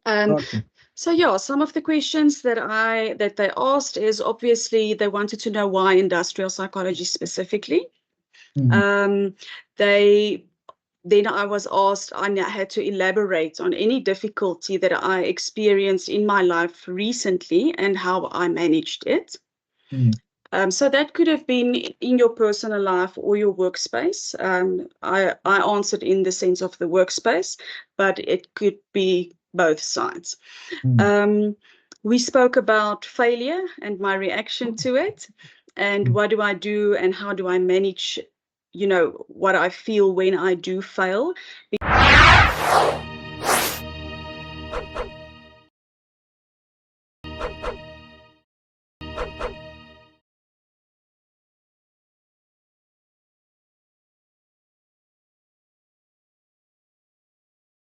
Okay. So yeah, some of the questions that they asked is obviously they wanted to know why industrial psychology specifically. Then I was asked, I had to elaborate on any difficulty that I experienced in my life recently and how I managed it. So that could have been in your personal life or your workspace. I answered in the sense of the workspace, but it could be both sides. We spoke about failure and my reaction to it, and what do I do and how do I manage, what I feel when I do fail.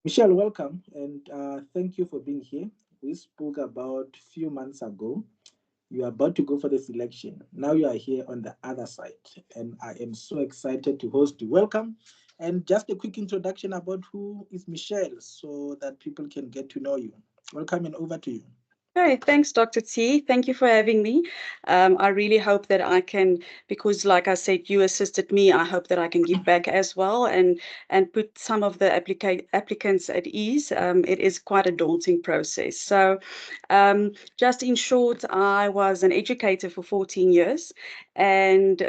Michelle, welcome, and thank you for being here. We spoke about a few months ago. You are about to go for the selection. Now you are here on the other side, and I am so excited to host you. Welcome, and just a quick introduction about who is Michelle so that people can get to know you. Welcome, and over to you. Okay, thanks, Dr. T. Thank you for having me. I really hope that I can, because like I said, you assisted me. I hope that I can give back as well and put some of the applicants at ease. It is quite a daunting process. So just in short, I was an educator for 14 years, and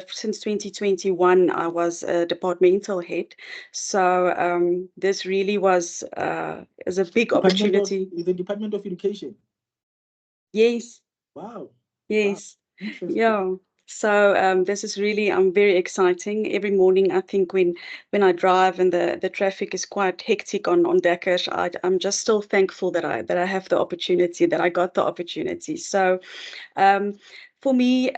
since 2021, I was a departmental head. So this really is a big opportunity. The Department of Education. Yes. Wow. Yes. Wow. Interesting. Yeah. So this is really very exciting. Every morning, I think when I drive and the traffic is quite hectic on Dekkers, I'm just still thankful that I have the opportunity, that I got the opportunity. So for me,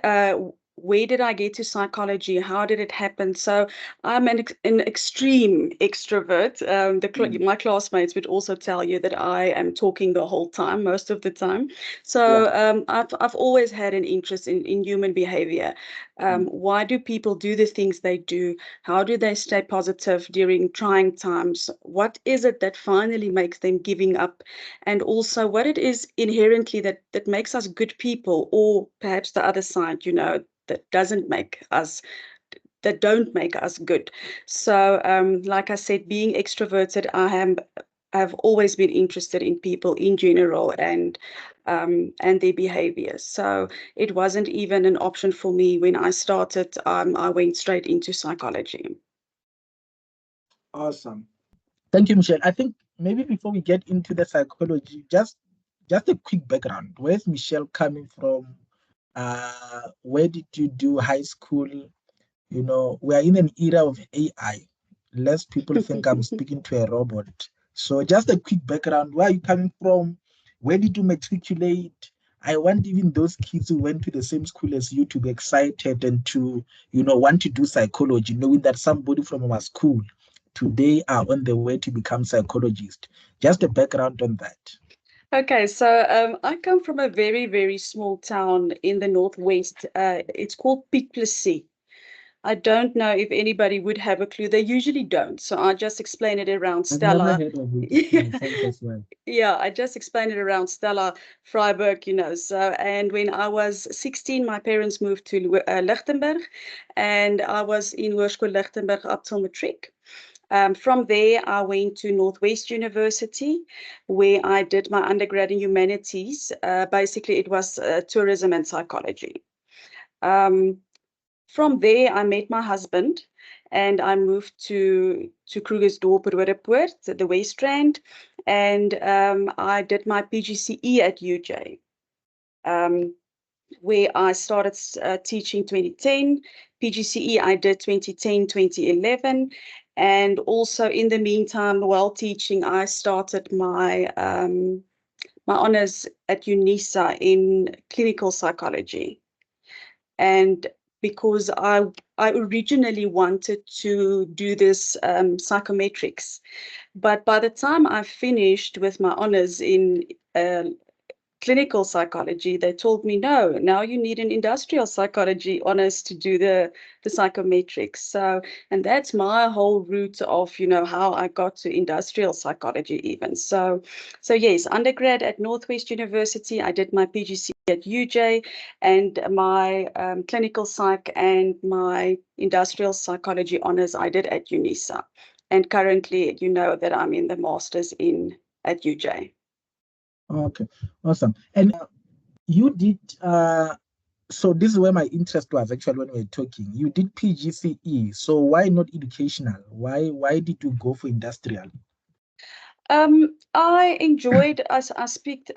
where did I get to psychology? How did it happen? So I'm an extreme extrovert. My classmates would also tell you that I am talking the whole time, most of the time. So I've always had an interest in human behavior. Why do people do the things they do? How do they stay positive during trying times? What is it that finally makes them giving up? And also what it is inherently that makes us good people, or perhaps the other side, that don't make us good. So like I said, being extroverted, I've always been interested in people in general and their behavior. So it wasn't even an option for me when I started. I went straight into psychology. Awesome. Thank you, Michelle. I think maybe before we get into the psychology, just a quick background. Where's Michelle coming from? Where did you do high school? We are in an era of AI. Less people think I'm speaking to a robot. So just a quick background. Where are you coming from? Where did you matriculate? I want even those kids who went to the same school as you to be excited and to, want to do psychology, knowing that somebody from our school today are on the way to become psychologists. Just a background on that. Okay, so I come from a very, very small town in the northwest. It's called Piet Plessis. I don't know if anybody would have a clue. They usually don't. So I just explain it around Stella. I've never heard of it. As well. Yeah, I just explained it around Stella, Freiburg, So, and when I was 16, my parents moved to Lichtenberg, and I was in Hoërskool Lichtenberg up till matric. From there, I went to Northwest University, where I did my undergrad in humanities. Basically, it was tourism and psychology. From there, I met my husband, and I moved to Krugersdorp, Roodepoort, the West Rand, and I did my PGCE at UJ, where I started teaching 2010. PGCE I did 2010, 2011, and also in the meantime, while teaching, I started my my honors at UNISA in clinical psychology. And because I originally wanted to do this psychometrics, but by the time I finished with my honors in clinical psychology, they told me, no, now you need an industrial psychology honors to do the psychometrics. So, and that's my whole route of, how I got to industrial psychology even. So yes, undergrad at Northwest University, I did my PGC at UJ, and my clinical psych and my industrial psychology honors I did at UNISA. And currently, that I'm in the master's at UJ. Okay, awesome. And you did, so this is where my interest was actually when we were talking. You did PGCE, so why not educational? Why did you go for industrial? I enjoyed. I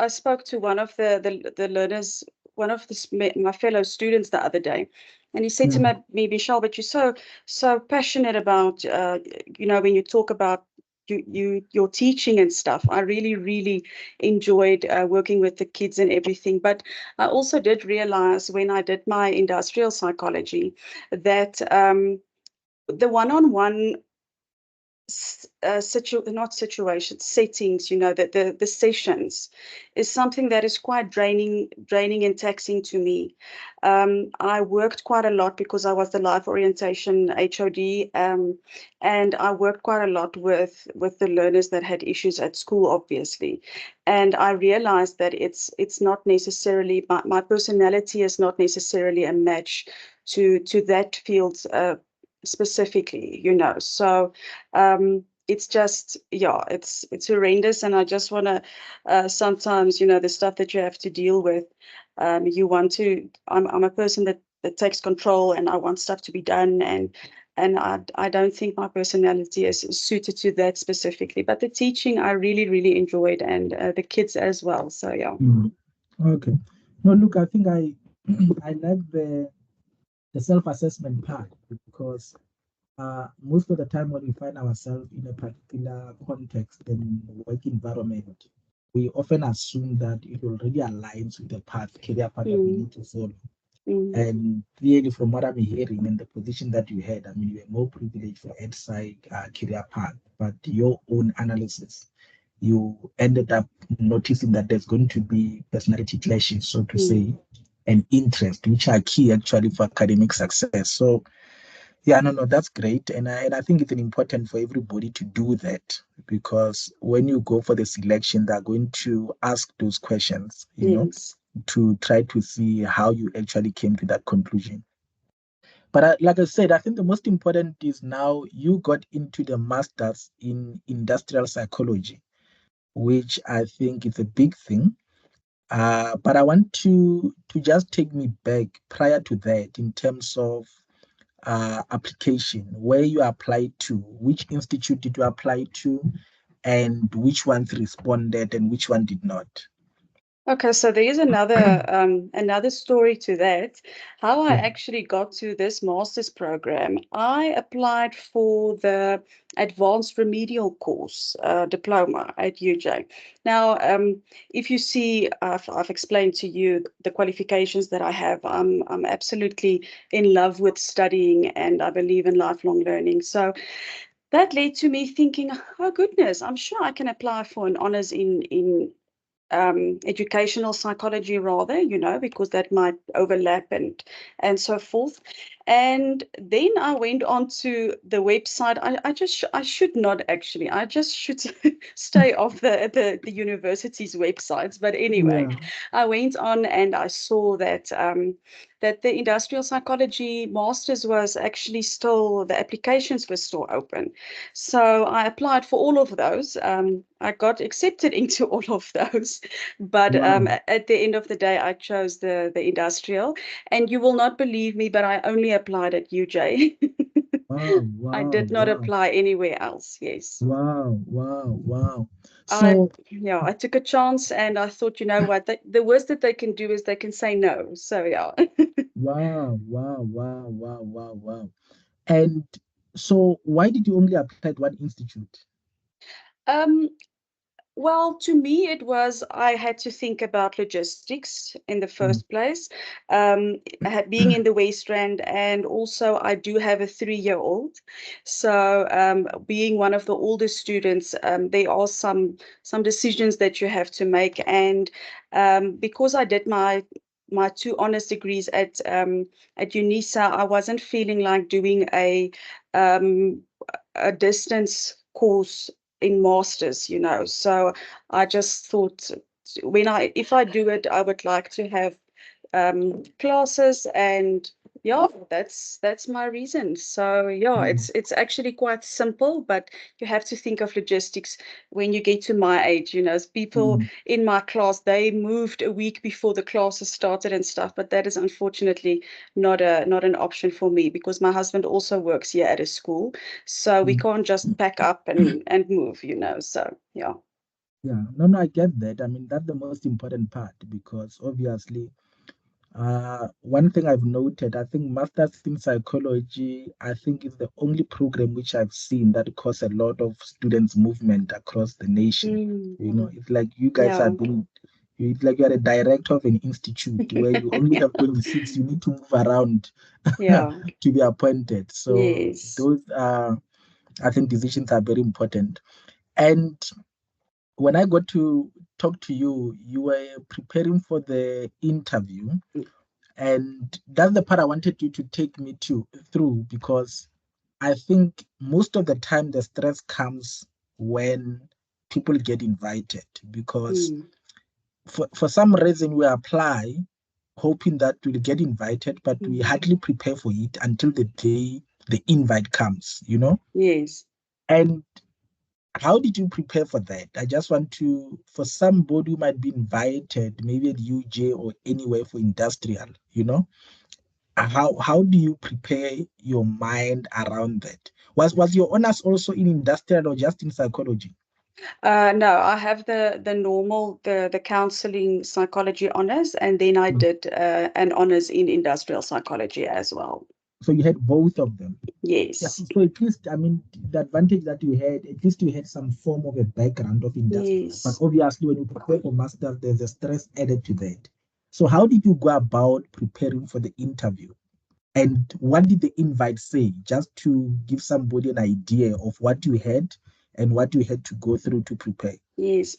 spoke to one of the learners, one of my fellow students the other day, and he said to Mm. me, Michelle, but you're so passionate about, when you talk about your teaching and stuff. I really enjoyed working with the kids and everything. But I also did realize when I did my industrial psychology that the one-on-one not situations, settings, that the sessions is something that is quite draining and taxing to me. I worked quite a lot because I was the life orientation HOD, and I worked quite a lot with the learners that had issues at school, obviously. And I realized that it's not necessarily my personality is not necessarily a match to that field specifically, so it's just, yeah, it's horrendous. And I just want to sometimes, the stuff that you have to deal with, you want to, I'm a person that takes control, and I want stuff to be done, and I don't think my personality is suited to that specifically. But the teaching I really enjoyed, and the kids as well. So yeah. Mm. Okay. No, look, I think I I like the self-assessment part because most of the time when we find ourselves in a particular context and work environment, we often assume that it already aligns with the career path that we Mm, need to follow. mm, And clearly, from what I'm hearing and the position that you had, I mean, you were more privileged for EdSci career path, but your own analysis, you ended up noticing that there's going to be personality clashes, so to mm, say, and interest, which are key actually for academic success. So, yeah, no, that's great. And I think it's important for everybody to do that because when you go for the selection, they're going to ask those questions, yes. to try to see how you actually came to that conclusion. But like I said, I think the most important is now you got into the master's in industrial psychology, which I think is a big thing. But I want to just take me back prior to that in terms of application, where you applied to, which institute did you apply to, and which ones responded and which one did not. Okay, so there is another story to that. How I Yeah. actually got to this master's program, I applied for the advanced remedial course diploma at UJ. Now, if you see, I've explained to you the qualifications that I have. I'm absolutely in love with studying, and I believe in lifelong learning. So that led to me thinking, oh goodness, I'm sure I can apply for an honors in educational psychology rather, because that might overlap and so forth. And then I went on to the website. I should not actually. I just should stay off the university's websites. But anyway, Yeah. I went on and I saw that the industrial psychology masters was actually still, the applications were still open. So I applied for all of those. I got accepted into all of those, but Wow. at the end of the day, I chose the industrial. And you will not believe me, but I only applied at UJ. Wow. I Wow. did not Wow. apply anywhere else. Yes. Wow. Wow. Wow. I So Yeah, I took a chance and I thought, you know what, the worst that they can do is they can say no. So yeah. wow. Wow. Wow. Wow. Wow. Wow. And so why did you only apply at one institute? Um, Well, to me, it was I had to think about logistics in the Mm, first place, being in the West Rand, and also I do have a 3-year-old. So, being one of the older students, there are some decisions that you have to make, and because I did my 2 honors degrees at UNISA, I wasn't feeling like doing um, a distance course in masters, so I just thought, if I do it, I would like to have classes, and yeah, that's my reason. So yeah, mm, it's actually quite simple, but you have to think of logistics when you get to my age. People mm, in my class, they moved a week before the classes started and stuff, but that is unfortunately not an option for me because my husband also works here at a school, so we mm. can't just pack up and move. So yeah. Yeah, no, no, I get that. I mean, that's the most important part because obviously, one thing I've noted, I think masters in psychology, I think is the only program which I've seen that cause a lot of students movement across the nation. Mm. It's like you guys Yeah. are being, it's like you're a director of an institute where you only have 26, you need to move around Yeah. to be appointed. So Yes. those are, I think decisions are very important. And when I got to talk to you, you were preparing for the interview, and that's the part I wanted you to take me to through because I think most of the time the stress comes when people get invited because Mm. for some reason we apply hoping that we'll get invited, but we Mm. hardly prepare for it until the day the invite comes. Yes. And how did you prepare for that? I just want to, for somebody who might be invited, maybe at UJ or anywhere for industrial, how do you prepare your mind around that? Was your honors also in industrial or just in psychology? No, I have the normal the counseling psychology honors, and then I Mm. did an honors in industrial psychology as well. So you had both of them. Yeah, Yes. so at least, I mean, the advantage that you had, at least you had some form of a background of industry. But Yes. obviously, when you prepare for masters, there's a stress added to that. So, how did you go about preparing for the interview? And what did the invite say? Just to give somebody an idea of what you had and what you had to go through to prepare. Yes.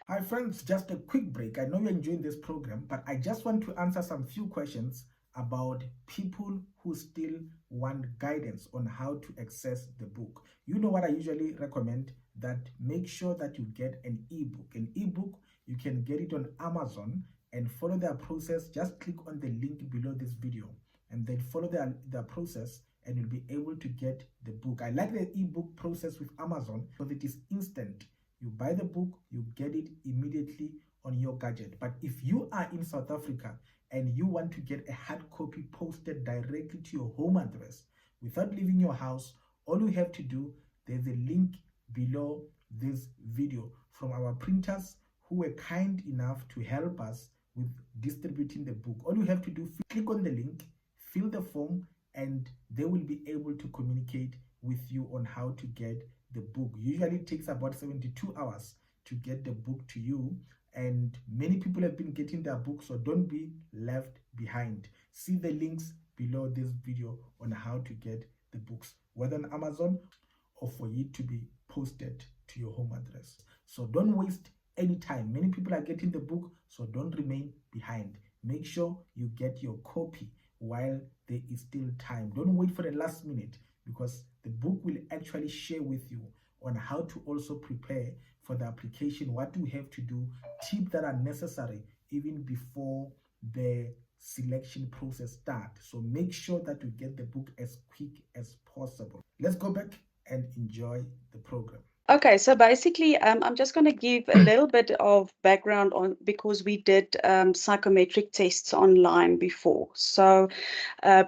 Hi, friends, just a quick break. I know you're enjoying this program, but I just want to answer some few questions about people who still want guidance on how to access the book. You know what I usually recommend? That make sure that you get an ebook. An ebook, you can get it on Amazon and follow their process. Just click on the link below this video and then follow their process and you'll be able to get the book. I like the ebook process with Amazon because it is instant. You buy the book, you get it immediately on your gadget. But if you are in South Africa and you want to get a hard copy posted directly to your home address without leaving your house, all you have to do, there's a link below this video from our printers who were kind enough to help us with distributing the book. All you have to do, click on the link, fill the form, and they will be able to communicate with you on how to get the book. Usually it takes about 72 hours to get the book to you, and many people have been getting their book, so don't be left behind. See the links below this video on how to get the books, whether on Amazon or for it to be posted to your home address. So don't waste any time. Many people are getting the book, so don't remain behind. Make sure you get your copy while there is still time. Don't wait for the last minute because the book will actually share with you on how to also prepare for the application, what you have to do, tips that are necessary even before the selection process start. So make sure that you get the book as quick as possible. Let's go back and enjoy the program. Okay, so basically, I'm just going to give a little bit of background on because we did psychometric tests online before. So, uh,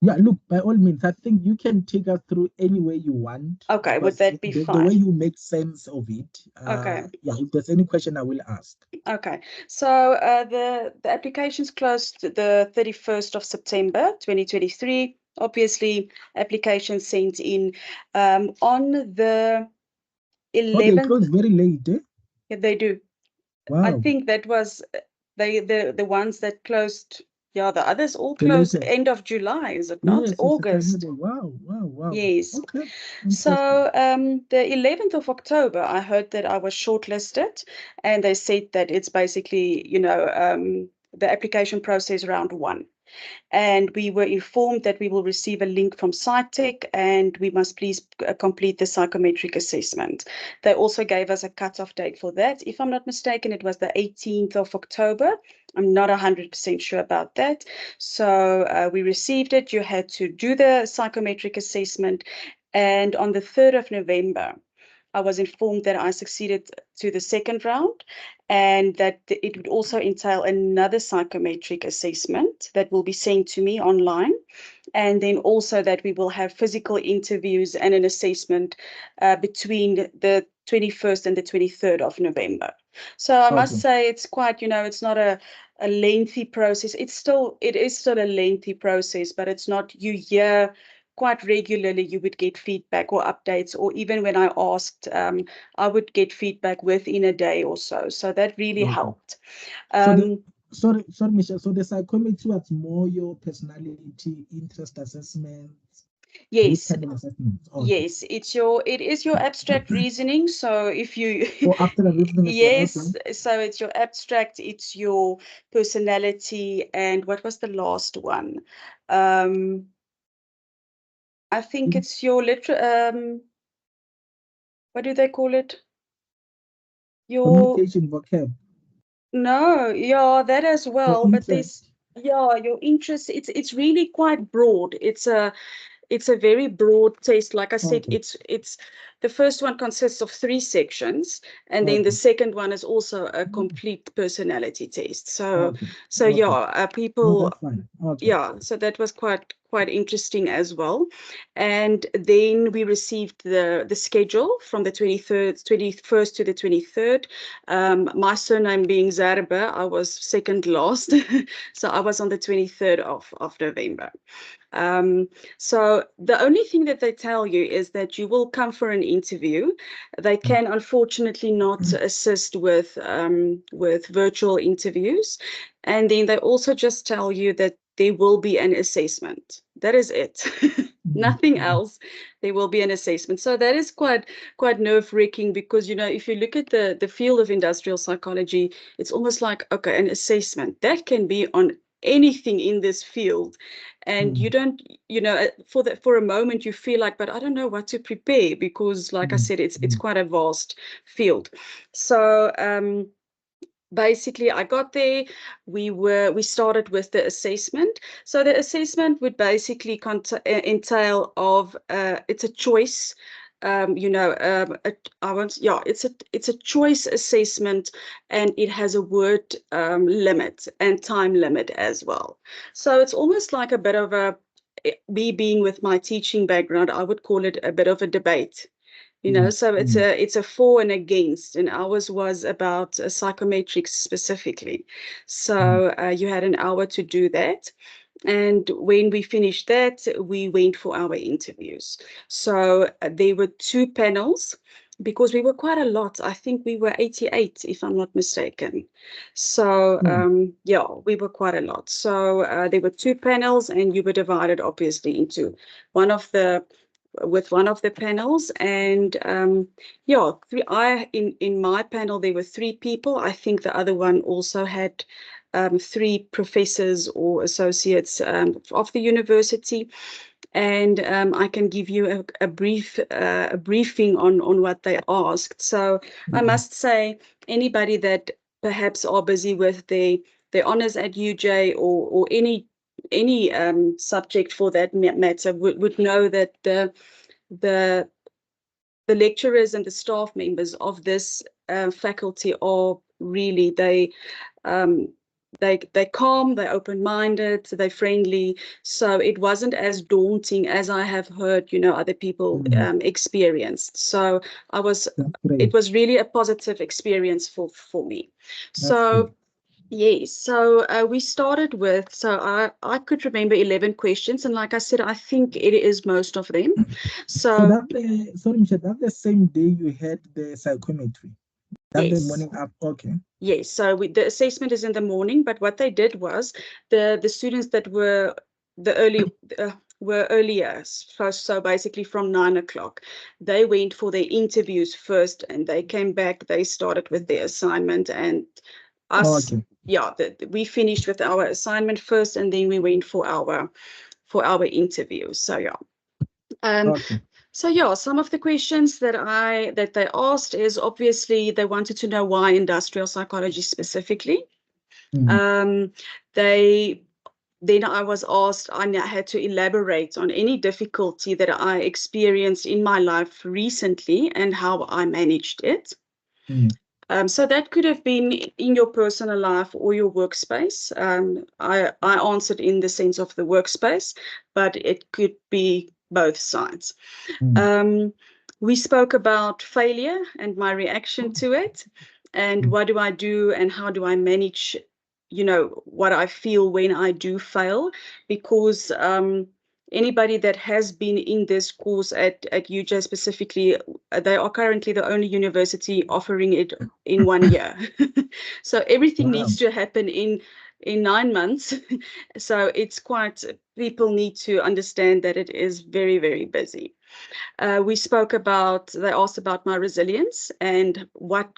Yeah, look, by all means, I think you can take us through any way you want okay, would because that be the way fine? you make sense of it, Okay. yeah, if there's any question, I will ask. Okay, so the applications closed the 31st of September 2023. Obviously, applications sent in on the Oh, they 11th. close very late, eh? Yeah, they do. I Wow. think that was the ones that closed. Yeah, the others all The closed latest. end of July, is it not? Yes, yes, I August. remember. Wow, wow, wow. Yes. Okay, interesting. So the 11th of October, I heard that I was shortlisted, and they said that it's basically, the application process round one. And we were informed that we will receive a link from SciTech and we must please complete the psychometric assessment. They also gave us a cutoff date for that. If I'm not mistaken, it was the 18th of October. I'm not 100% sure about that. So we received it. You had to do the psychometric assessment. And on the 3rd of November, I was informed that I succeeded to the second round and that it would also entail another psychometric assessment that will be sent to me online. And then also that we will have physical interviews and an assessment between the 21st and the 23rd of November. So I must Okay. say it's quite, it's not a lengthy process. It is still a lengthy process, but it's not, you hear quite regularly you would get feedback or updates, or even when I asked, I would get feedback within a day or so. So that really Okay. helped. So the Um, sorry, Michelle. So the psychometry was more your personality, interest assessments, yes, written assessments. Okay. yes, it is your abstract reasoning. So if you Oh, after the reasoning as well. Okay. yes, so it's your abstract, it's your personality, and what was the last one? Um, I think Mhm. it's your what do they call it? Your Communication vocab No, yeah, that as or well, but there's interest. yeah, your interest, it's really quite broad. It's a very broad test. Like I said, Okay. it's the first one consists of three sections, and then the Okay. second one is also a complete personality test. Okay. So yeah, Okay. No, people that's fine. Okay. yeah, so that was quite interesting as well. And then we received the schedule from the 23rd, 21st to the 23rd. My surname being Zarba, I was second last. So I was on the 23rd of November. Um, so the only thing that they tell you is that you will come for an interview. They can unfortunately not assist with virtual interviews, and then they also just tell you that there will be an assessment. That is it. Mhm, Nothing mhm, else. There will be an assessment. So that is quite nerve-wracking because if you look at the field of industrial psychology, it's almost like, okay, an assessment that can be on anything in this field, and you mhm, don't for a moment you feel like, but I don't know what to prepare because like I mhm, said, it's mhm, quite a vast field. So basically I got there. We started with the assessment. So the assessment would basically entail of it's a choice. I want, yeah, it's a choice assessment, and it has a word limit and time limit as well. So it's almost like a bit of a, me being with my teaching background, I would call it a bit of a debate. mhm, So mhm, it's a for and against, and ours was about psychometrics specifically. mhm, So you had an hour to do that. And when we finished that, we went for our interviews. So there were two panels because we were quite a lot. I think we were 88, if I'm not mistaken. So mhm, yeah, we were quite a lot. So there were two panels, and you were divided obviously into one of the one of the panels. And yeah, in my panel there were three people. I think the other one also had three professors or associates of the university. And I can give you a briefing on what they asked. So I mhm, must say, anybody that perhaps are busy with their honors at UJ, or any subject for that matter, would know that the the lecturers and the staff members of this faculty are really, um, they calm, they're open-minded, they're friendly. So it wasn't as daunting as I have heard, other people mhm. experienced. So That's it great. was really a positive experience for me. That's great. So yes, so we started with, so I could remember 11 questions, and like I said, I think it is most of them. So So that the sorry, Michelle, that's the same day you had the psychometry. That's the Yes. morning up. Okay. Yes, so the assessment is in the morning, but what they did was the students that were the early were earlier, so basically from 9 o'clock, they went for their interviews first, and they came back. They started with their assignment, and us, Okay. yeah, we finished with our assignment first, and then we went for our interview. So yeah. Um, Okay. so yeah, some of the questions that they asked is obviously they wanted to know why industrial psychology specifically. Mm. Um, they Then I was asked, I had to elaborate on any difficulty that I experienced in my life recently and how I managed it. Mm. So that could have been in your personal life or your workspace. I answered in the sense of the workspace, but it could be both sides. Mm. Um, we spoke about failure and my reaction to it, and Mm. what do I do and how do I manage, what I feel when I do fail, because anybody that has been in this course at UJ specifically, they are currently the only university offering it in 1 year. So everything Wow. needs to happen in 9 months. So it's quite, people need to understand that it is very, very busy. We spoke about, they asked about my resilience and what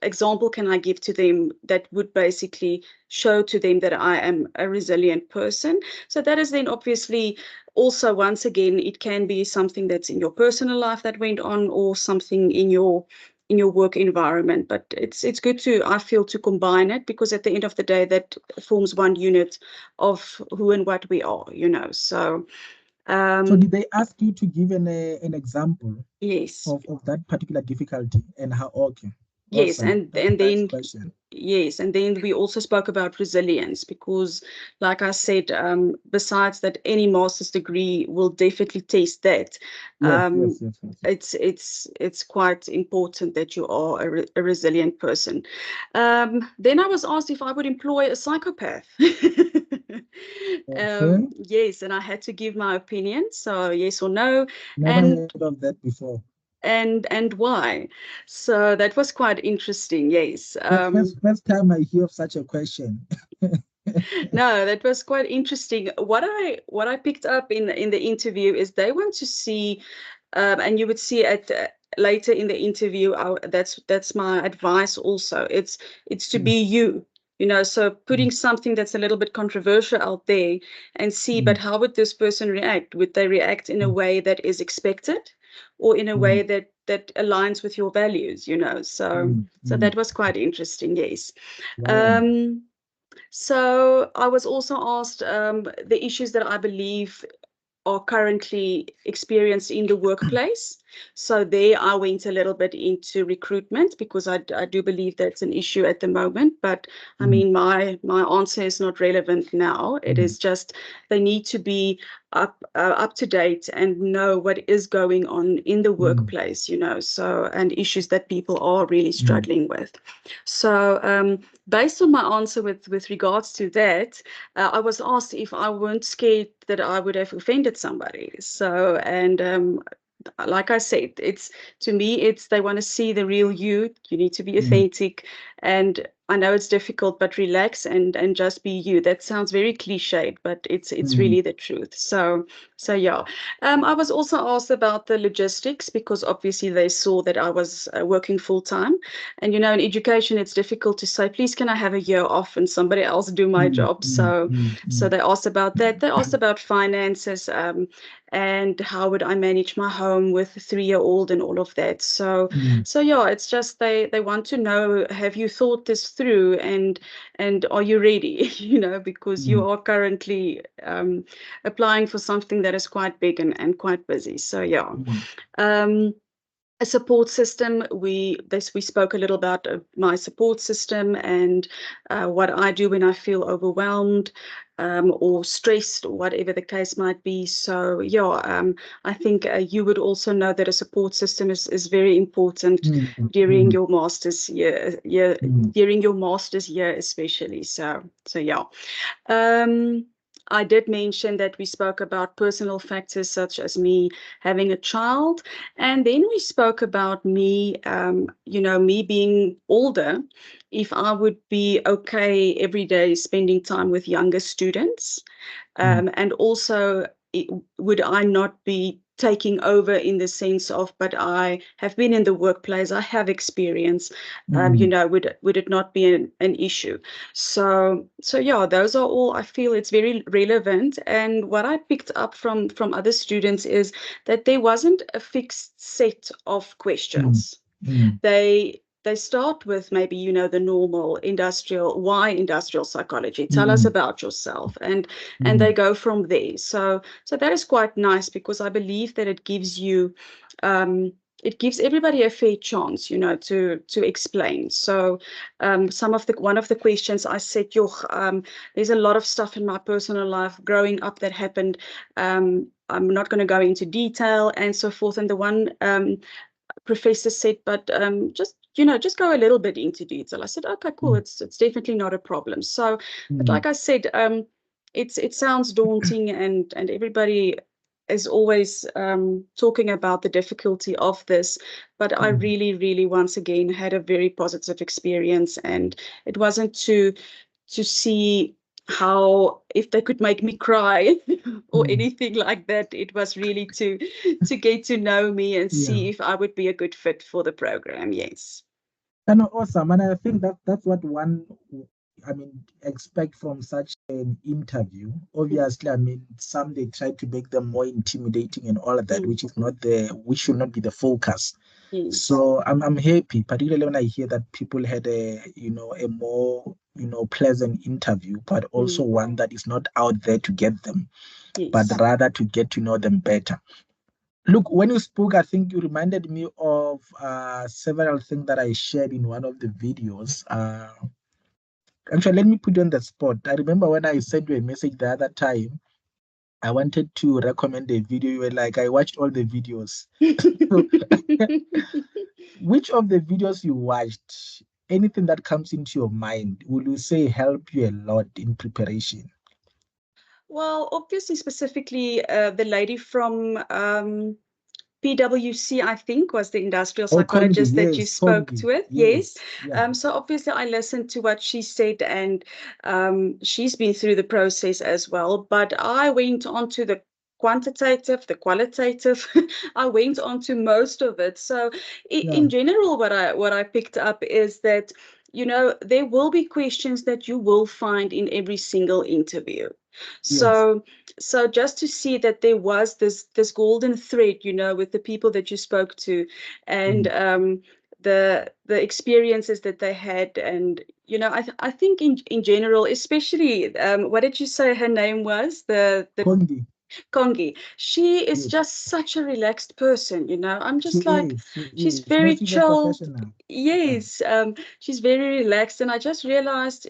example can I give to them that would basically show to them that I am a resilient person. So that is then obviously also, once again, it can be something that's in your personal life that went on, or something in your work environment. But it's good to, I feel, to combine it, because at the end of the day, that forms one unit of who and what we are. So So um, did they ask you to give an example yes. of that particular difficulty and how? Okay. Yes, Awesome. and That's a and nice then question. yes, and then we also spoke about resilience, because, like I said, besides that, any master's degree will definitely test that. Yes, Um, yes, yes, yes, yes. it's quite important that you are a resilient person. Then I was asked if I would employ a psychopath. Okay. Yes, and I had to give my opinion, so yes or no, Never and heard of that before. and why. So that was quite interesting. Yes. First time I hear of such a question. No, that was quite interesting. What I picked up in the interview is they want to see, and you would see it later in the interview. That's my advice. Also, it's to Mm. be you. So Mm. putting something that's a little bit controversial out there and see, but Mm. how would this person react? Would they react in a Mm. way that is expected, or in a Mm. way that aligns with your values? So Mm. so Mm. that was quite interesting. Yes. Wow. Um, so I was also asked the issues that I believe are currently experienced in the workplace. So there I went a little bit into recruitment, because I do believe that's an issue at the moment. But I Mm. mean, my answer is not relevant now. It Mm. is just they need to be up to date and know what is going on in the Mm. workplace. So, and issues that people are really Mm. struggling with. So based on my answer with regards to that, I was asked if I weren't scared that I would have offended somebody. So, and like I said, it's, to me, it's, they want to see the real you. You need to be Mm. authentic, and I know it's difficult, but relax and just be you. That sounds very cliched, but it's Mm. really the truth. So yeah. I was also asked about the logistics, because obviously they saw that I was working full time, and in education it's difficult to say, please can I have a year off and somebody else do my Mm. job. Mm. So Mm. so Mm. they asked about that. They asked about finances, and how would I manage my home with a 3-year-old and all of that. So Mm. so yeah, it's just they want to know, have you thought this through, and are you ready? Because you Mm. are currently applying for something that is quite big and quite busy. So yeah. Mm. Um, a support system. We spoke a little about my support system, and what I do when I feel overwhelmed, or stressed, or whatever the case might be. So yeah, I think you would also know that a support system is very important Mm. during Mm. your master's year, Mm. during your master's year especially. So yeah. Um, I did mention that we spoke about personal factors such as me having a child, and then we spoke about me, me being older, if I would be okay every day spending time with younger students, and also would I not be taking over in the sense of, but I have been in the workplace, I have experience, would it not be an issue? So yeah, those are all, I feel it's very relevant. And what I picked up from other students is that there wasn't a fixed set of questions. They start with maybe, the normal industrial psychology, tell us about yourself, and they go from there. So that is quite nice, because I believe that it gives you it gives everybody a fair chance, to explain. So one of the questions I said, there's a lot of stuff in my personal life growing up that happened. I'm not going to go into detail and so forth. And the one professor said, but just go a little bit into detail. I said, okay, cool. It's definitely not a problem. So, but like I said, it sounds daunting, and everybody is always talking about the difficulty of this. But I really, really, once again, had a very positive experience, and it wasn't to see how, if they could make me cry or anything like that. It was really to get to know me and see if I would be a good fit for the program. Yes. And awesome. And I think that's what one, expect from such an interview. Obviously, some they try to make them more intimidating and all of that, which should not be the focus. Yes. So I'm happy, particularly when I hear that people had a more pleasant interview, but also one that is not out there to get them, but Yes. rather to get to know them better. Look, when you spoke, I think you reminded me of several things that I shared in one of the videos. Actually, let me put you on the spot. I remember when I sent you a message the other time, I wanted to recommend a video. You were like, I watched all the videos. So, which of the videos you watched, anything that comes into your mind, will you say help you a lot in preparation? Well, obviously, specifically, the lady from PwC, I think, was the industrial Oh, Congi, psychologist that you yes, spoke Congi, with. Yes. yes, yeah, So obviously, I listened to what she said, and she's been through the process as well. But I went on to the quantitative, the qualitative. I went on to most of it. So yeah, in general, what I picked up is that, there will be questions that you will find in every single interview. yes, So just to see that there was this golden thread, with the people that you spoke to, and the experiences that they had. And I think in general, especially, what did you say her name was, the Congi, Kongi? She is yes, just such a relaxed person. I'm she just like, is, she she's is. No, very she's a chilled. professional. Yeah, Yes, she's very relaxed, and I just realized,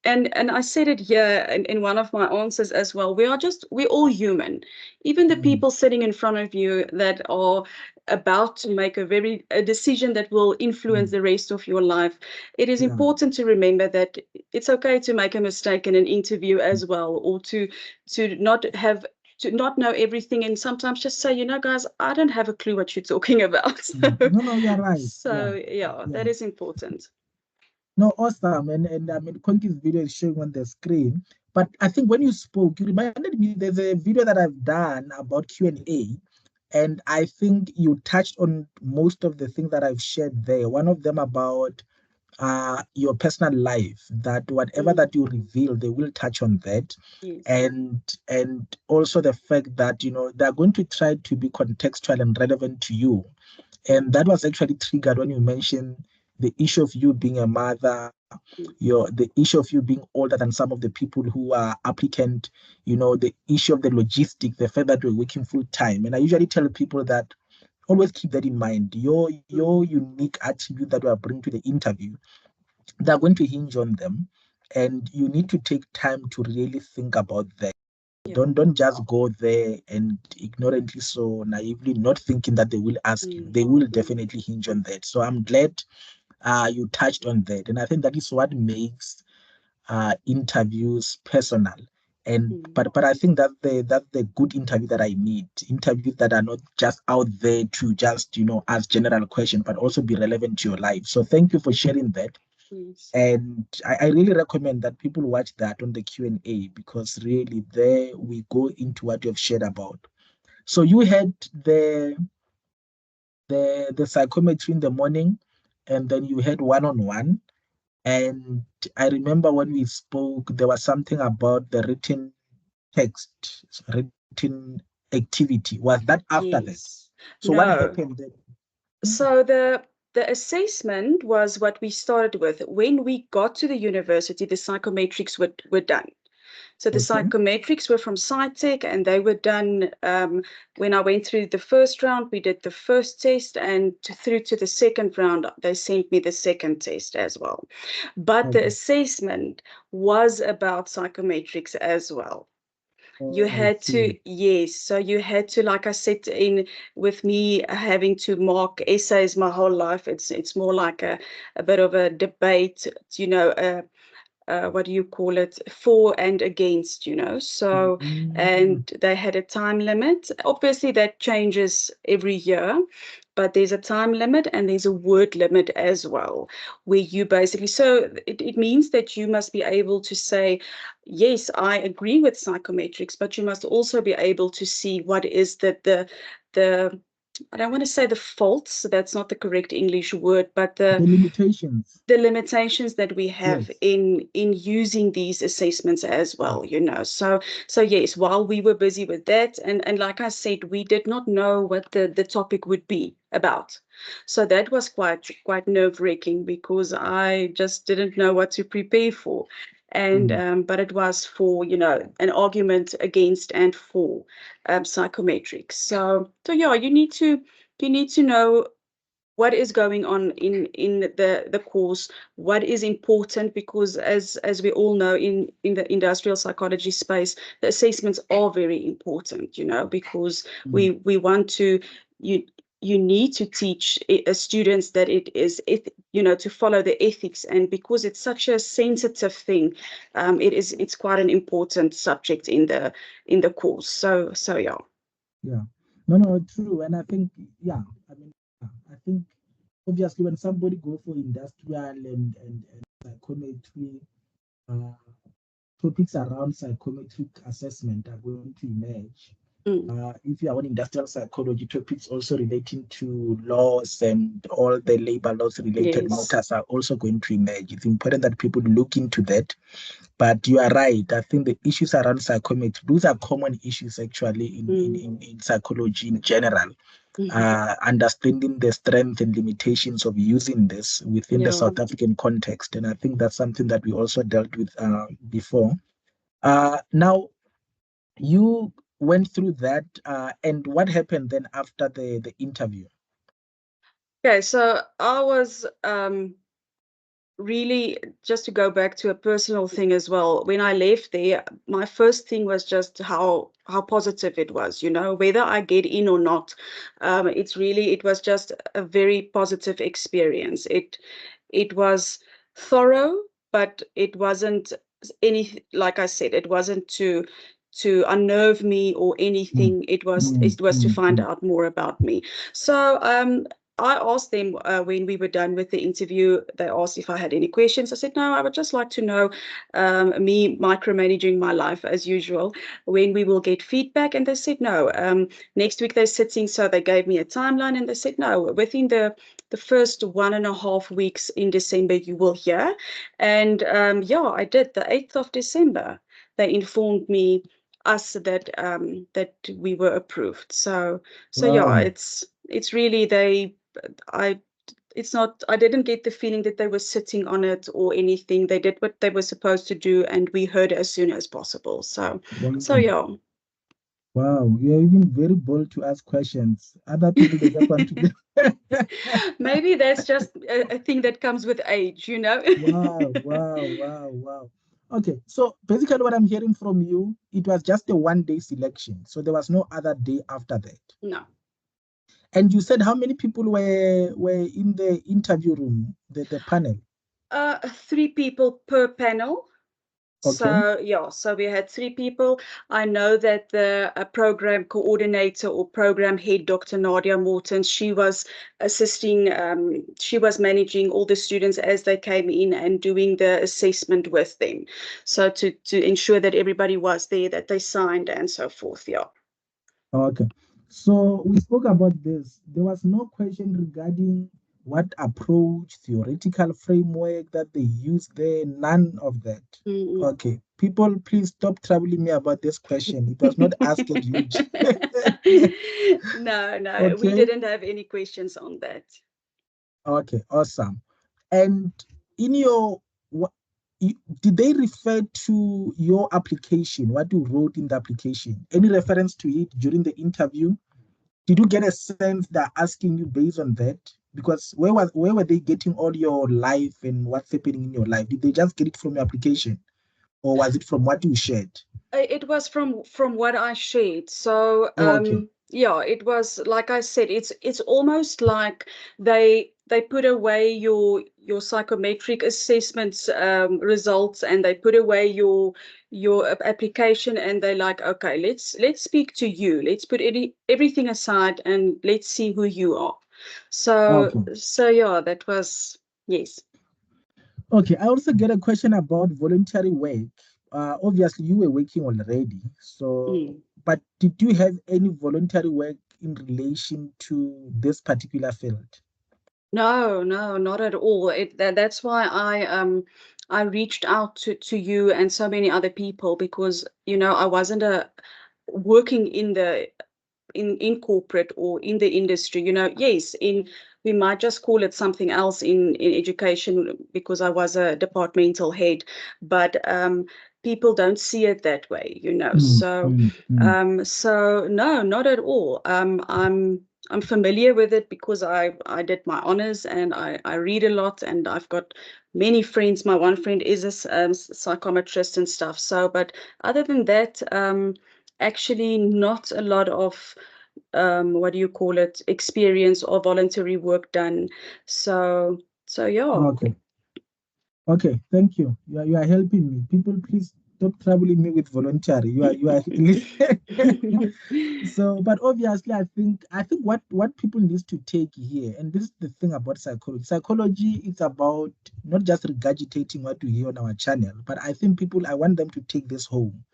and I said it here in one of my answers as well. We're all human. Even the mm, people sitting in front of you that are about to make a decision that will influence mm, the rest of your life. It is yeah, important to remember that it's okay to make a mistake in an interview as well, or to not have to not know everything, and sometimes just say, guys, I don't have a clue what you're talking about. No, no, you're right. Yeah, So yeah, yeah. that is important. No, awesome. And Conki's video is showing on the screen. But I think when you spoke, you reminded me there's a video that I've done about Q&A, and I think you touched on most of the things that I've shared there. One of them about your personal life, that whatever that you reveal, they will touch on that. Yes. And also the fact that, they're going to try to be contextual and relevant to you. And that was actually triggered when you mentioned the issue of you being a mother, the issue of you being older than some of the people who are applicant, the issue of the logistic, the fact that we're working full time. And I usually tell people that always keep that in mind. Your unique attribute that we are bringing to the interview, they're going to hinge on them, and you need to take time to really think about that. Yeah. Don't just go there and ignorantly, so naively, not thinking that they will ask you. They will definitely hinge on that. So I'm glad you touched on that, and I think that is what makes interviews personal. And Mm. but I think that's the good interview that I need. Interviews that are not just out there to just ask general questions, but also be relevant to your life. So thank you for sharing that. Yes. And I really recommend that people watch that on the Q&A, because really there we go into what you've shared about. So you had the psychometry in the morning, and then you had one-on-one. And I remember when we spoke, there was something about the written text, written activity. Was that after that? Yes. So what No. happened then? So the assessment was what we started with. When we got to the university, the psychometrics were done. So the Okay. psychometrics were from SciTech, and they were done when I went through the first round. We did the first test, and through to the second round, they sent me the second test as well. But the Okay. assessment was about psychometrics as well. You Oh, I had to, see. yes. So you had to, like I said, in with me having to mark essays my whole life. It's more like a bit of a debate, what do you call it, for and against, so, Mm, and they had a time limit. Obviously that changes every year, but there's a time limit and there's a word limit as well, where you basically, so it means that you must be able to say, yes, I agree with psychometrics, but you must also be able to see what is the I don't want to say the faults, so that's not the correct English word, but the limitations. the limitations that we have Yes. in using these assessments as Yeah. well, so yes, while we were busy with that, and like I said, we did not know what the topic would be about, so that was quite nerve-wracking, because I just didn't know what to prepare for. And Mm, but it was for an argument against and for psychometrics. So yeah, you need to know what is going on in the course, what is important, because as we all know, in the industrial psychology space, the assessments are very important, because mm. we want to, you you need to teach students that it is to follow the ethics, and because it's such a sensitive thing, it's quite an important subject in the course, so yeah. Yeah. No, no, true. And I think, yeah, I mean, yeah, I think obviously when somebody go for industrial and psychometry, uh, topics around psychometric assessment are going to emerge. Mm, If you are on industrial psychology, topics also relating to laws and all the labor laws related yes. matters are also going to emerge. It's important that people look into that. But you are right. I think the issues around psychometry, those are common issues actually Mm, in psychology in general. mhm. Understanding the strength and limitations of using this within the Yeah. South African context. And I think that's something that we also dealt with before. Now, you went through that, and what happened then after the interview? Okay, so I was really, just to go back to a personal thing as well. When I left there, my first thing was just how positive it was. Whether I get in or not, it was just a very positive experience. It was thorough, but it wasn't any, like I said, it wasn't to unnerve me or Mm, anything. It was mm, it was to mm, find mm. out more about me. So I asked them, when we were done with the interview, they asked if I had any questions. I said, no, I would just like to know, me micromanaging my life as usual, when we will get feedback. And they said, no, next week they're sitting. So they gave me a timeline, and they said, no, within the first 1.5 weeks in December, you will hear. And yeah, I did. The 8th of December, they informed us that we were approved. So yeah, Wow. it's really I it's not, I didn't get the feeling that they were sitting on it or anything. They did what they were supposed to do, and we heard as soon as possible. So Wow. yeah. Wow. You're even very bold to ask questions. Other people, they just want to be. Maybe that's just a thing that comes with age. Wow, wow, wow, wow. Okay, so basically, what I'm hearing from you, it was just a 1 day selection. So there was no other day after that. No. And you said how many people were in the interview room, the panel? 3 people per panel. Okay. So yeah, so we had 3 people. I know that the program coordinator or program head, Dr. Nadia Morton, she was assisting, she was managing all the students as they came in and doing the assessment with them. So to ensure that everybody was there, that they signed and so forth. Yeah. Okay. So we spoke about this. There was no question regarding what approach, theoretical framework that they use there, none of that. Mm-mm. Okay. People, please stop troubling me about this question. It was not asked at huge. No, no, we Okay. didn't have any questions on that. Okay. Awesome. And in your, did they refer to your application, what you wrote in the application? Any reference to it during the interview? Did you get a sense they're asking you based on that? Because where were they getting all your life and what's happening in your life? Did they just get it from your application, or was it from what you shared? It was from what I shared. So Oh, okay. yeah, it was like I said, it's almost like they put away your psychometric assessments results, and they put away your application, and they like, okay, let's speak to you. Let's put everything aside and let's see who you are. So Okay. so yeah, that was yes. Okay. I also get a question about voluntary work. Obviously, you were working already. So, Mm. but did you have any voluntary work in relation to this particular field? No, no, not at all. That's why I reached out to you and so many other people because I wasn't working in corporate or in the industry. Yes, in we might just call it something else in education because I was a departmental head, but people don't see it that way. Mm, So mm, mm. so no, not at all. I'm familiar with it because I did my honors and I read a lot and I've got many friends. My one friend is a psychometrist and stuff. So, but other than that, actually not a lot of what do you call it, experience or voluntary work done. So yeah. Okay. Okay, thank you. You are helping me. People, please stop troubling me with voluntary. You are so, but obviously, I think what people need to take here, and this is the thing about psychology. Psychology is about not just regurgitating what we hear on our channel, but I think people, I want them to take this home.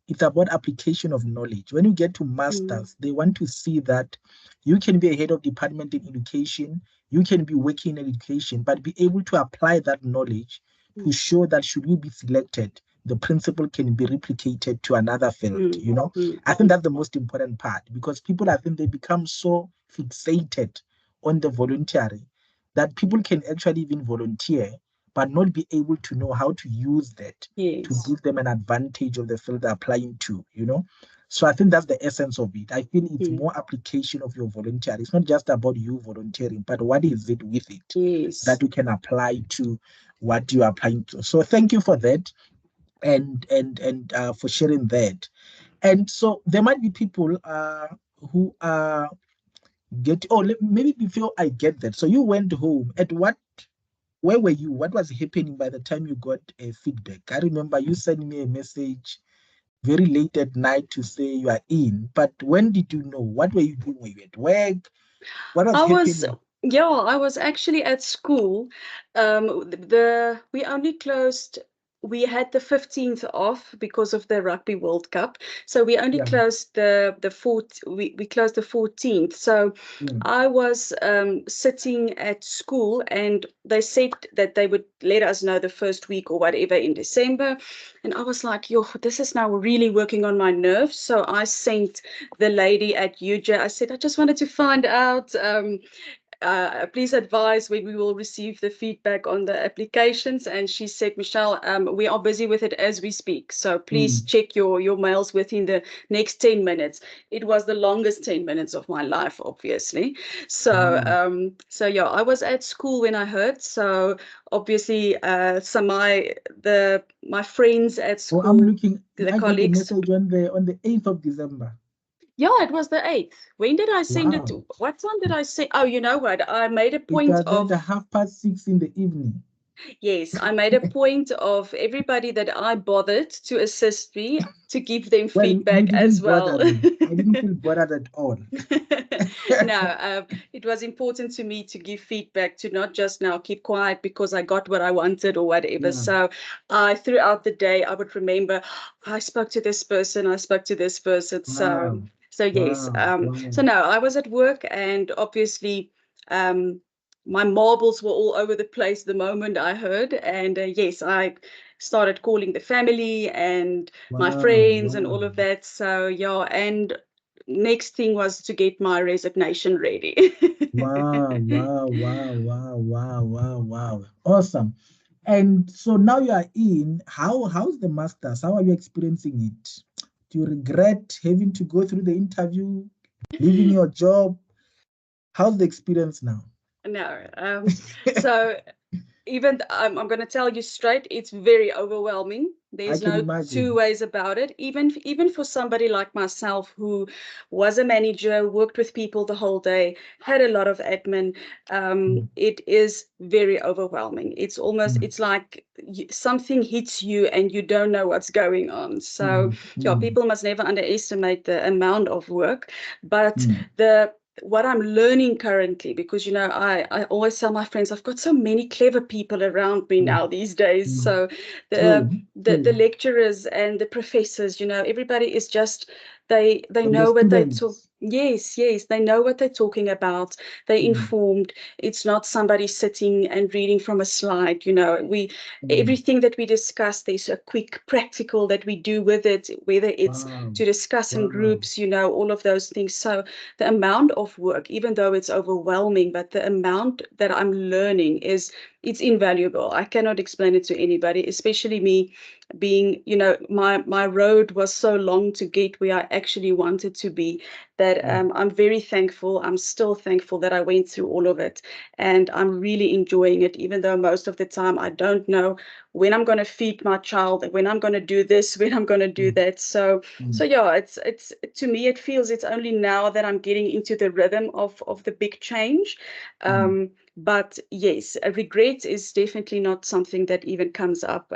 It's about application of knowledge. When you get to Mm, masters, they want to see that you can be a head of department in education, you can be working in education, but be able to apply that knowledge to mm, show that should you be selected, the principle can be replicated to another field. mm, mm, I think that's the most important part because people, I think they become so fixated on the voluntary that people can actually even volunteer but not be able to know how to use that to yes. give them an advantage of the field they're applying to. So I think that's the essence of it. I feel it's Mm, more application of your volunteer. It's not just about you volunteering, but what is it with it yes. that you can apply to what you are applying to. So thank you for that and for sharing that. And so there might be people who are maybe before I get that. So you went home. Where were you? What was happening by the time you got a feedback? I remember you sent me a message very late at night to say you are in. But when did you know? What were you doing? Were you at work? What was I was, happening? yeah, I was actually at school. We only closed. We had the 15th off because of the Rugby World Cup, so we only Yeah, closed the fourth. We closed the 14th. So yeah. I was sitting at school, and they said that they would let us know the first week or whatever in December, and I was like, "Yo, this is now really working on my nerves." So I sent the lady at UJ. I said, I just wanted to find out. Please advise when we will receive the feedback on the applications. And she said, Michelle, we are busy with it as we speak. So please Mm. check your mails within the next 10 minutes. It was the longest 10 minutes of my life, obviously. So, Wow. so yeah, I was at school when I heard. So obviously, my friends at Oh, I'm school, looking. the I got the colleagues. message on the 8th of December. Yeah, it was the 8th. When did I send it Wow. to? What time did I send? Oh, you know what? I made a It point was at of, 6:30 in the evening. Yes, I made a point of everybody that I bothered to assist me to give them Well, you feedback as didn't bother well. me. I didn't feel bothered at all. No, it was important to me to give feedback, to not just now keep quiet because I got what I wanted or whatever. Yeah. So throughout the day, I would remember, I spoke to this person, I spoke to this person. Wow. So yes. Wow. Wow. So no, I was at work, and obviously, um, my marbles were all over the place the moment I heard. And yes, I started calling the family and my Wow. friends and all Wow. of that. So yeah, and next thing was to get my resignation ready. Wow. Wow. Wow. Wow. Wow. Wow. Wow. Awesome. And so now you are in. How's the masters? How are you experiencing it? Do you regret having to go through the interview, leaving your job? How's the experience now? No. So even I'm going to tell you straight, it's very overwhelming. I There's can no two imagine. ways about it. Even for somebody like myself who was a manager, worked with people the whole day, had a lot of admin, Mm, it is very overwhelming. It's almost, mm, it's like something hits you and you don't know what's going on. So mm, yeah, mm, people must never underestimate the amount of work, but mm, the what I'm learning currently, because I always tell my friends I've got so many clever people around me mm, now these days. mm. So the True. the True. lecturers and the professors, everybody is just they From the know what they talk. students. Yes, they know what they're talking about. They're Mm, informed. It's not somebody sitting and reading from a slide. We mm. everything that we discuss, there's a quick practical that we do with it, whether it's Wow. to discuss in Wow. groups, all of those things. So the amount of work, even though it's overwhelming, but the amount that I'm learning it's invaluable. I cannot explain it to anybody, especially me being, my road was so long to get where I actually wanted to be, that Mm, I'm very thankful. I'm still thankful that I went through all of it, and I'm really enjoying it, even though most of the time I don't know when I'm going to feed my child, when I'm going to do this, when I'm going to do mm, that. So mm, yeah, it's to me it feels it's only now that I'm getting into the rhythm of the big change. mm. But yes, a regret is definitely not something that even comes up.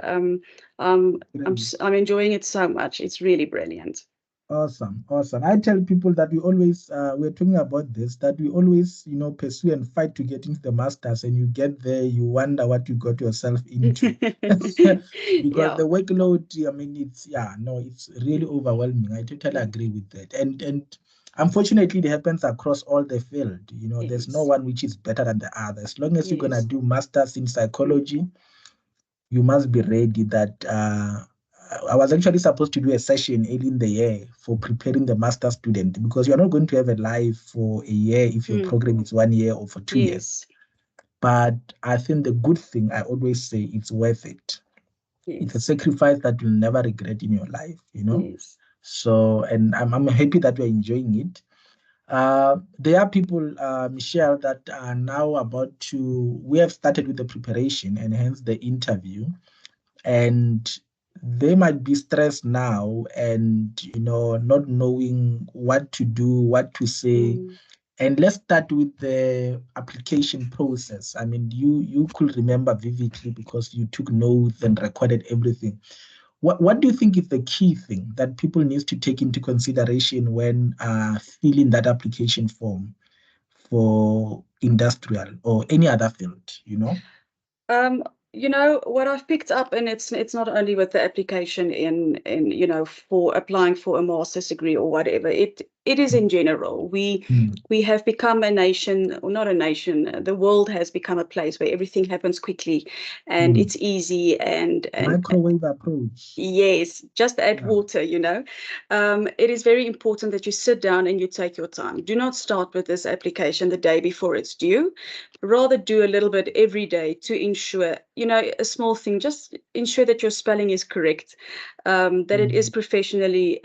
Great. I'm enjoying it so much. It's really brilliant. Awesome, awesome. I tell people that we always, we're talking about this, that we always, pursue and fight to get into the masters, and you get there, you wonder what you got yourself into. Because Yeah. the workload, I mean, it's really overwhelming. I totally Mm. agree with that. And unfortunately, it happens across all the field. There's no Yes. one which is better than the other. As long as you're gonna Yes. do masters in Mm. psychology, you must be ready that I was actually supposed to do a session early in the year for preparing the master student, because you're not going to have a life for a year if your Mm. program is 1 year or for 2 years. Yes. But I think the good thing, I always say, it's worth it. It's a Yes. sacrifice that you'll never regret in your life. Yes. So, and I'm happy that you're enjoying it. There are people, Michelle, that are now we have started with the preparation and hence the interview, and they might be stressed now, and not knowing what to do, what to say. Mm. And let's start with the application process. I mean, you could remember vividly because you took notes and recorded everything. What do you think is the key thing that people need to take into consideration when filling that application form for industrial or any other field? What I've picked up, and it's not only with the application in for applying for a master's degree or whatever. It is in general. Mm, We have become a nation, or not a nation. The world has become a place where everything happens quickly, and mm. it's easy, and Microwave approach. yes, just add Yeah. water. It is very important that you sit down and you take your time. Do not start with this application the day before it's due. Rather do a little bit every day to ensure, a small thing, just ensure that your spelling is correct, that it is Mm, professionally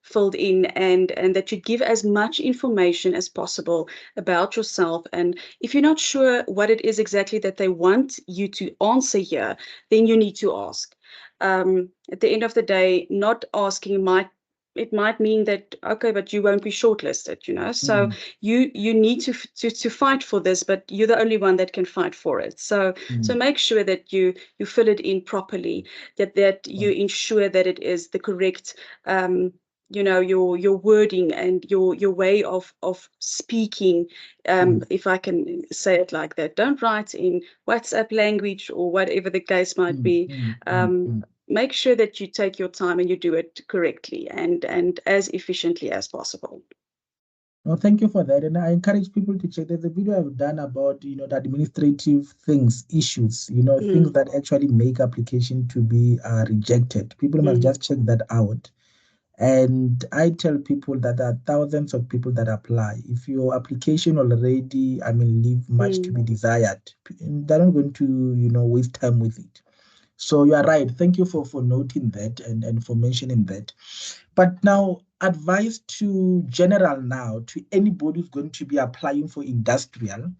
filled in, and that you give as much information as possible about yourself. And if you're not sure what it is exactly that they want you to answer here, then you need to ask. At the end of the day, not asking might it might mean that, okay, but you won't be shortlisted, so you need to fight for this, but you're the only one that can fight for it. So make sure that you fill it in properly, that you ensure that it is the correct, your wording and your way of speaking, if I can say it like that. Don't write in WhatsApp language or whatever the case might be. Make sure that you take your time and you do it correctly and as efficiently as possible. Well, thank you for that. And I encourage people to check. There's a video I've done about, the administrative things, issues, things that actually make application to be rejected. People must just check that out. And I tell people that there are thousands of people that apply. If your application already, leave much to be desired, they're not going to, waste time with it. So you are right. Thank you for noting that and for mentioning that. But now, advice to general now, to anybody who's going to be applying for industrial,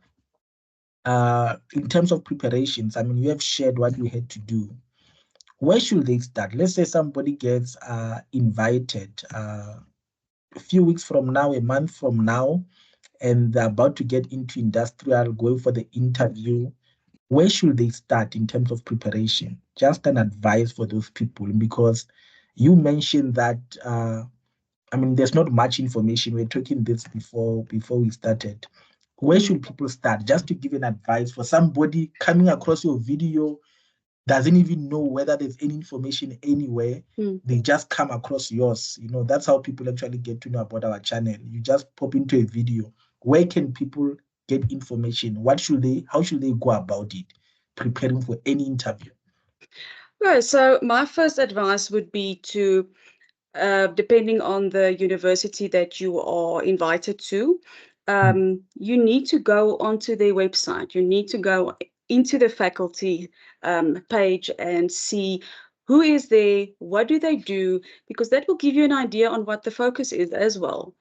in terms of preparations. You have shared what you had to do. Where should they start? Let's say somebody gets invited a few weeks from now, a month from now, and they're about to get into industrial, going for the interview. Where should they start in terms of preparation? Just an advice for those people, because you mentioned that there's not much information. We were talking this before we started. Where should people start? Just to give an advice for somebody coming across your video, doesn't even know whether there's any information anywhere. They just come across yours. That's how people actually get to know about our channel. You just pop into a video. Where can people get information? How should they go about it, preparing for any interview? Well, so my first advice would be to, depending on the university that you are invited to, you need to go onto their website. You need to go into the faculty page and see who is there, what do they do, because that will give you an idea on what the focus is as well.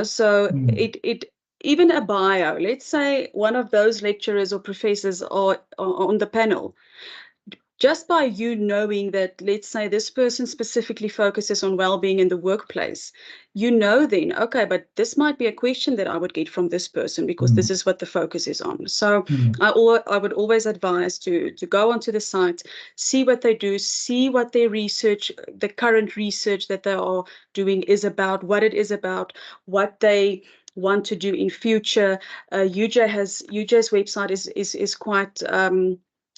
So it even a bio. Let's say one of those lecturers or professors are on the panel. Just by you knowing that, let's say this person specifically focuses on well-being in the workplace, then, okay, but this might be a question that I would get from this person because this is what the focus is on. So I would always advise to go onto the site, see what they do, see what their research, the current research that they are doing is about, what it is about, what they want to do in future. UJ's website is quite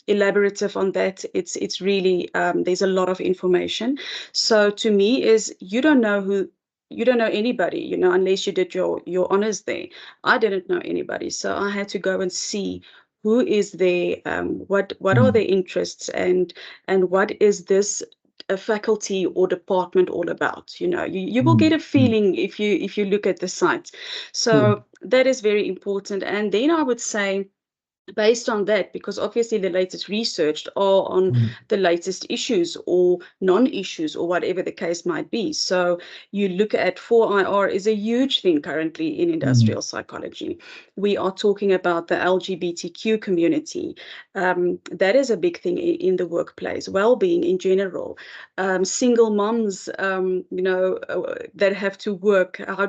elaborative on that. It's really there's a lot of information. So to me is you don't know anybody, unless you did your honors there. I didn't know anybody, so I had to go and see who is there, what are their interests, and what is this a faculty or department all about. You will get a feeling if you look at the site. So that is very important. And then I would say, based on that, because obviously the latest research are on the latest issues or non-issues or whatever the case might be. So you look at 4IR is a huge thing currently in industrial psychology. We are talking about the LGBTQ community. That is a big thing in the workplace. Well-being in general. Single moms, that have to work. How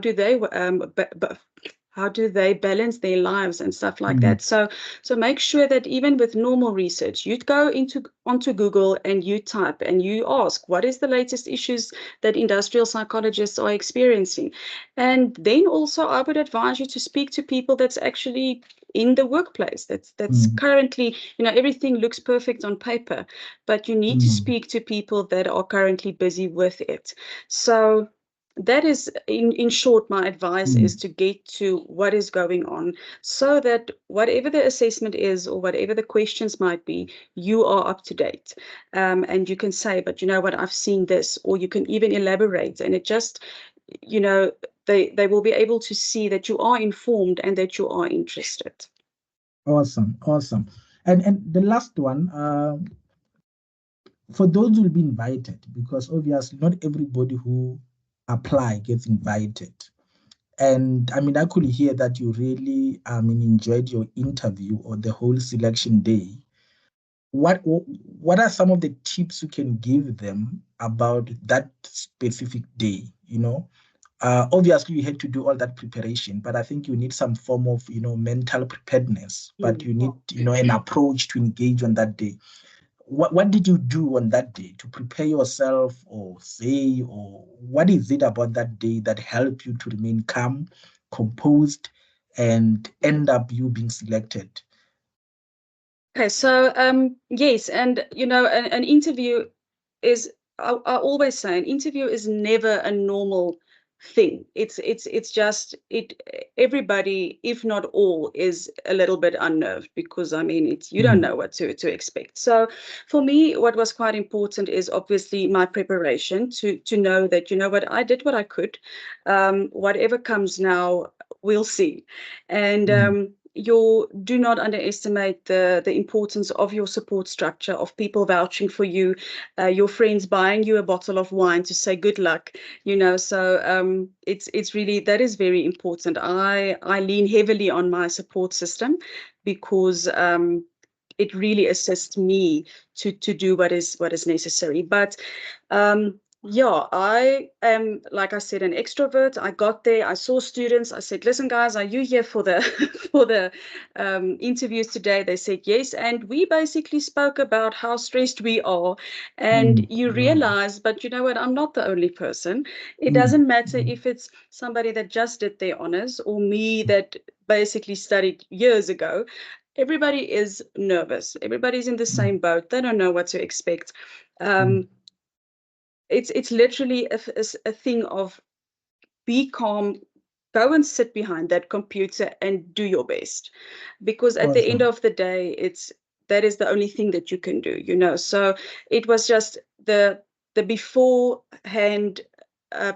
do they balance their lives and stuff like that? So make sure that even with normal research, you go onto Google and you type and you ask, what is the latest issues that industrial psychologists are experiencing? And then also I would advise you to speak to people that's actually in the workplace. That's currently, everything looks perfect on paper, but you need to speak to people that are currently busy with it. So that is, in short, my advice is to get to what is going on, so that whatever the assessment is or whatever the questions might be, you are up to date. And you can say, but you know what, I've seen this, or you can even elaborate. And it just, they will be able to see that you are informed and that you are interested. Awesome. And the last one, for those who will be invited, because obviously not everybody who apply gets invited. And I could hear that you really enjoyed your interview or the whole selection day. what are some of the tips you can give them about that specific day? Obviously you had to do all that preparation, but I think you need some form of mental preparedness, but you need an approach to engage on that day. What did you do on that day to prepare yourself, or say, or what is it about that day that helped you to remain calm, composed, and end up you being selected? Okay, so yes, and an interview is, I always say, an interview is never a normal thing. It's just it. Everybody, if not all, is a little bit unnerved, because I mean, it's, you don't know what to expect. So for me, what was quite important is obviously my preparation, to know that, what, I did what I could. Whatever comes now, we'll see. And do not underestimate the importance of your support structure, of people vouching for you, your friends buying you a bottle of wine to say good luck. So it's really, that is very important. I lean heavily on my support system, because it really assists me to do what is necessary. But yeah, I am, like I said, an extrovert. I got there, I saw students, I said, listen guys, are you here for the for the interviews today? They said yes, and we basically spoke about how stressed we are. And you realize, but you know what, I'm not the only person. It doesn't matter if it's somebody that just did their honors, or me that basically studied years ago. Everybody is nervous, everybody's in the same boat, they don't know what to expect. It's literally a thing of, be calm, go and sit behind that computer and do your best, because at the end of the day, that is the only thing that you can do. So it was just the beforehand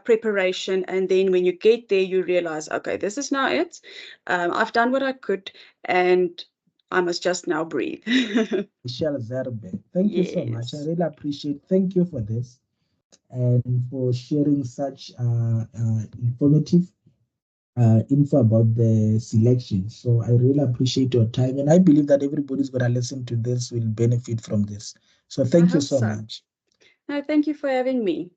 preparation, and then when you get there, you realize, okay, this is now it. I've done what I could, and I must just now breathe. Michelle Zerbe, thank you so much. I Yes. really appreciate. Thank you for this and for sharing such informative info about the selection. So I really appreciate your time, and I believe that everybody's going to listen to this will benefit from this. So I thank you hope so so. much. No, thank you for having me.